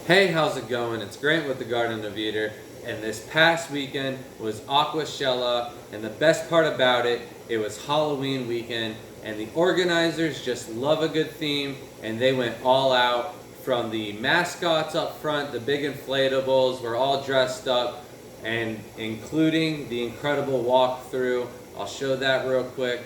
Hey, how's it going? It's Grant with the Garden of Eden, and this past weekend was Aquashella, and the best part about it, it was Halloween weekend, and the organizers just love a good theme, and they went all out. From the mascots up front, the big inflatables were all dressed up, and including the incredible walkthrough. I'll show that real quick.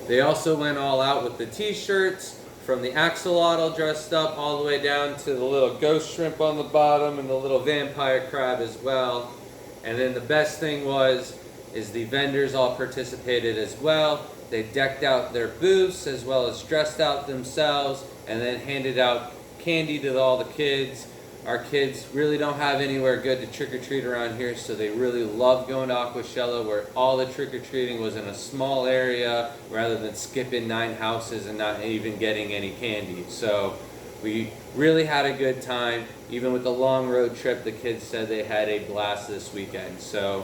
They also went all out with the t-shirts, from the axolotl dressed up all the way down to the little ghost shrimp on the bottom and the little vampire crab as well. And then the best thing is the vendors all participated as well. They decked out their booths as well as dressed out themselves and then handed out candy to all the kids. Our kids really don't have anywhere good to trick-or-treat around here, so they really love going to Aquashella, where all the trick-or-treating was in a small area rather than skipping 9 houses and not even getting any candy. So we really had a good time. Even with the long road trip, the kids said they had a blast this weekend. So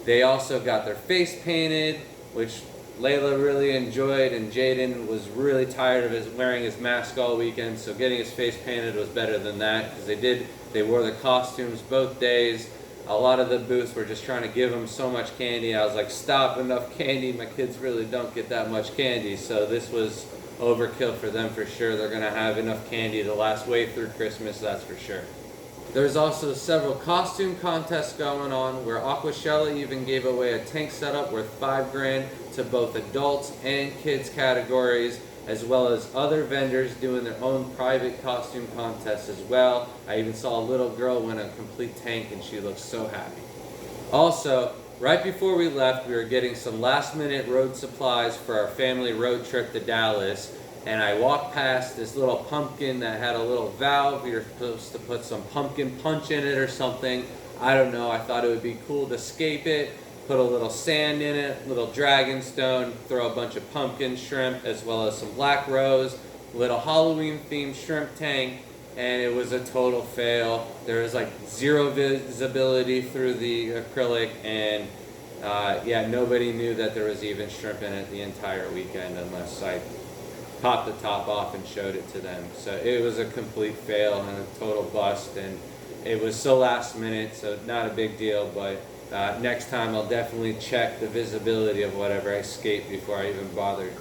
they also got their face painted, which Layla really enjoyed, and Jaden was really tired of wearing his mask all weekend, so getting his face painted was better than that, because they wore the costumes both days. A lot of the booths were just trying to give them so much candy. I was like, stop, enough candy. My kids really don't get that much candy, so this was overkill for them for sure. They're gonna have enough candy to last way through Christmas, that's for sure. There's also several costume contests going on, where Aquashella even gave away a tank setup worth $5 grand to both adults and kids categories, as well as other vendors doing their own private costume contests as well. I even saw a little girl win a complete tank and she looked so happy. Also, right before we left, we were getting some last-minute road supplies for our family road trip to Dallas, and I walked past this little pumpkin that had a little valve. We were supposed to put some pumpkin punch in it or something. I don't know, I thought it would be cool to scape it, put a little sand in it, little dragon stone, throw a bunch of pumpkin shrimp as well as some black rose, little Halloween themed shrimp tank, and it was a total fail. There was like zero visibility through the acrylic, and Yeah, nobody knew that there was even shrimp in it the entire weekend unless I popped the top off and showed it to them. So it was a complete fail and a total bust, and it was so last minute, so not a big deal, but next time I'll definitely check the visibility of whatever I escaped before I even bothered.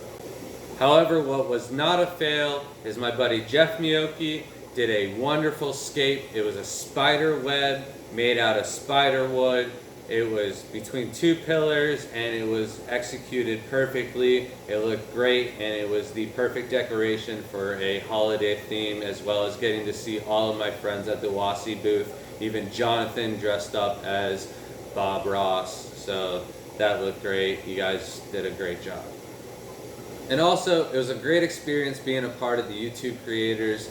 However, what was not a fail is my buddy Jeff Miyoki did a wonderful scape. It was a spider web made out of spider wood. It was between two pillars and it was executed perfectly. It looked great and it was the perfect decoration for a holiday theme, as well as getting to see all of my friends at the Wasi booth. Even Jonathan dressed up as Bob Ross. So that looked great. You guys did a great job. And also, it was a great experience being a part of the YouTube creators.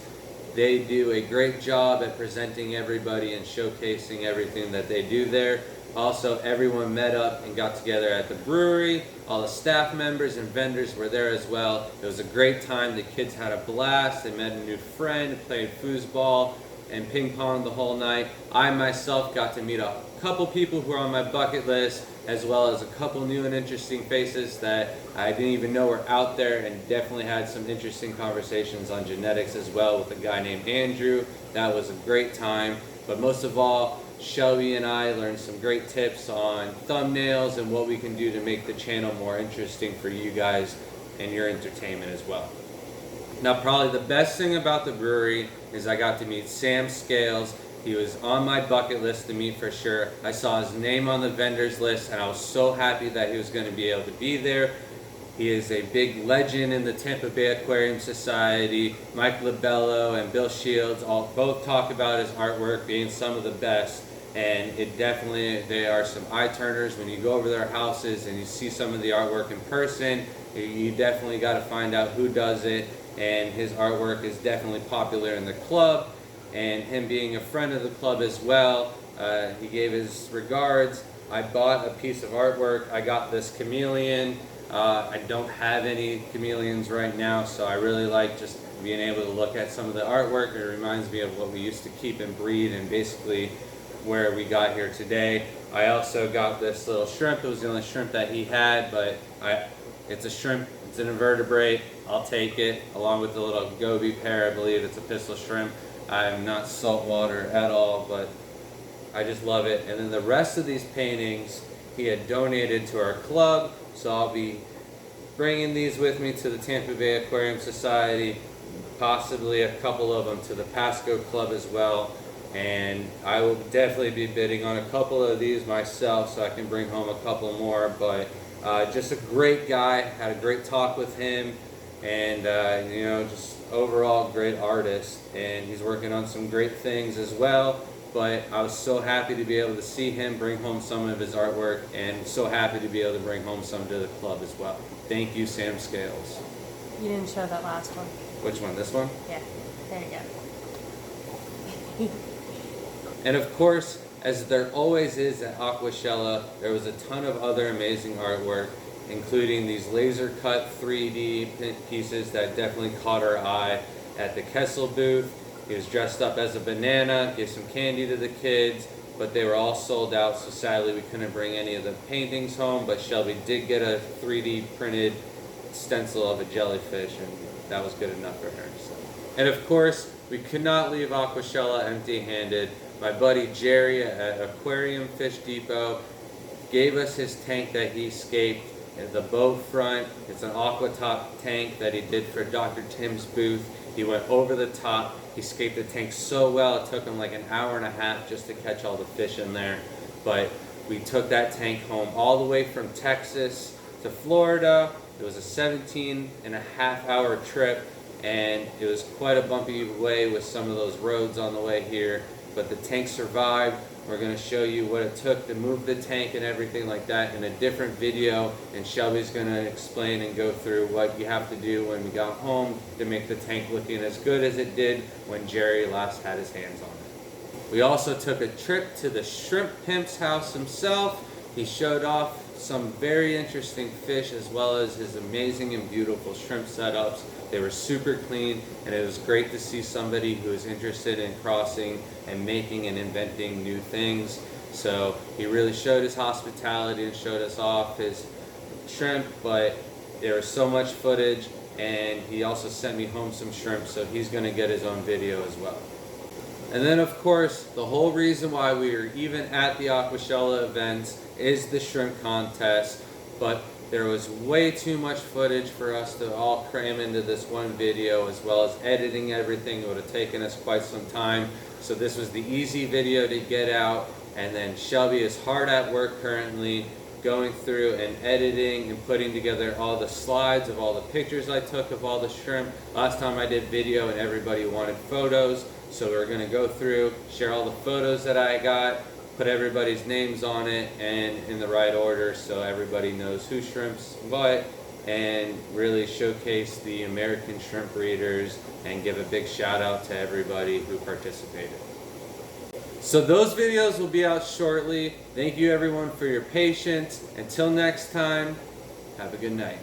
They do a great job at presenting everybody and showcasing everything that they do there. Also, everyone met up and got together at the brewery. All the staff members and vendors were there as well. It was a great time. The kids had a blast. They met a new friend, played foosball and ping pong the whole night. I myself got to meet a couple people who are on my bucket list, as well as a couple new and interesting faces that I didn't even know were out there, and definitely had some interesting conversations on genetics as well with a guy named Andrew. That was a great time. But most of all, Shelby and I learned some great tips on thumbnails and what we can do to make the channel more interesting for you guys and your entertainment as well. Now, probably the best thing about the brewery is I got to meet Sam Scales. He was on my bucket list to meet for sure. I saw his name on the vendors list and I was so happy that he was going to be able to be there. He is a big legend in the Tampa Bay Aquarium Society. Mike Labello and Bill Shields both talk about his artwork being some of the best, and they are some eye turners. When you go over their houses and you see some of the artwork in person, you definitely got to find out who does it, and his artwork is definitely popular in the club. And him being a friend of the club as well, he gave his regards. I bought a piece of artwork. I got this chameleon. I don't have any chameleons right now, so I really like just being able to look at some of the artwork. It reminds me of what we used to keep and breed, and basically where we got here today. I also got this little shrimp. It was the only shrimp that he had, but it's a shrimp. It's an invertebrate. I'll take it, along with the little goby pair. I believe it's a pistol shrimp. I'm not saltwater at all, but I just love it. And then the rest of these paintings he had donated to our club, so I'll be bringing these with me to the Tampa Bay Aquarium Society, possibly a couple of them to the Pasco Club as well. And I will definitely be bidding on a couple of these myself so I can bring home a couple more. But just a great guy, had a great talk with him, and just overall great artist. And he's working on some great things as well. But I was so happy to be able to see him bring home some of his artwork, and so happy to be able to bring home some to the club as well. Thank you, Sam Scales. You didn't show that last one. Which one? This one? Yeah, there you go. And of course, as there always is at Aquashella, there was a ton of other amazing artwork, including these laser cut 3D pieces that definitely caught our eye at the Kessel booth. He was dressed up as a banana, gave some candy to the kids, but they were all sold out, so sadly we couldn't bring any of the paintings home, but Shelby did get a 3D printed stencil of a jellyfish, and that was good enough for her. So. And of course, we could not leave Aquashella empty-handed. My buddy Jerry at Aquarium Fish Depot gave us his tank that he scaped at the boat front. It's an aqua top tank that he did for Dr. Tim's booth. He went over the top. He scaped the tank so well, it took him like an hour and a half just to catch all the fish in there. But we took that tank home all the way from Texas to Florida. It was a 17-and-a-half-hour trip, and it was quite a bumpy way with some of those roads on the way here. But the tank survived. We're going to show you what it took to move the tank and everything like that in a different video, and Shelby's going to explain and go through what you have to do when we got home to make the tank looking as good as it did when Jerry last had his hands on it. We also took a trip to the Shrimp Pimp's house himself. He showed off some very interesting fish as well as his amazing and beautiful shrimp setups. They were super clean, and it was great to see somebody who is interested in crossing and making and inventing new things. So he really showed his hospitality and showed us off his shrimp, but there was so much footage, and he also sent me home some shrimp, so he's going to get his own video as well. And then of course, the whole reason why we are even at the Aquashella events is the shrimp contest, but there was way too much footage for us to all cram into this one video, as well as editing everything. It would have taken us quite some time. So this was the easy video to get out, and then Shelby is hard at work currently going through and editing and putting together all the slides of all the pictures I took of all the shrimp. Last time I did video and everybody wanted photos, so we're going to go through, share all the photos that I got, put everybody's names on it and in the right order so everybody knows who shrimps what, and really showcase the American shrimp breeders and give a big shout out to everybody who participated. So those videos will be out shortly. Thank you everyone for your patience. Until next time, have a good night.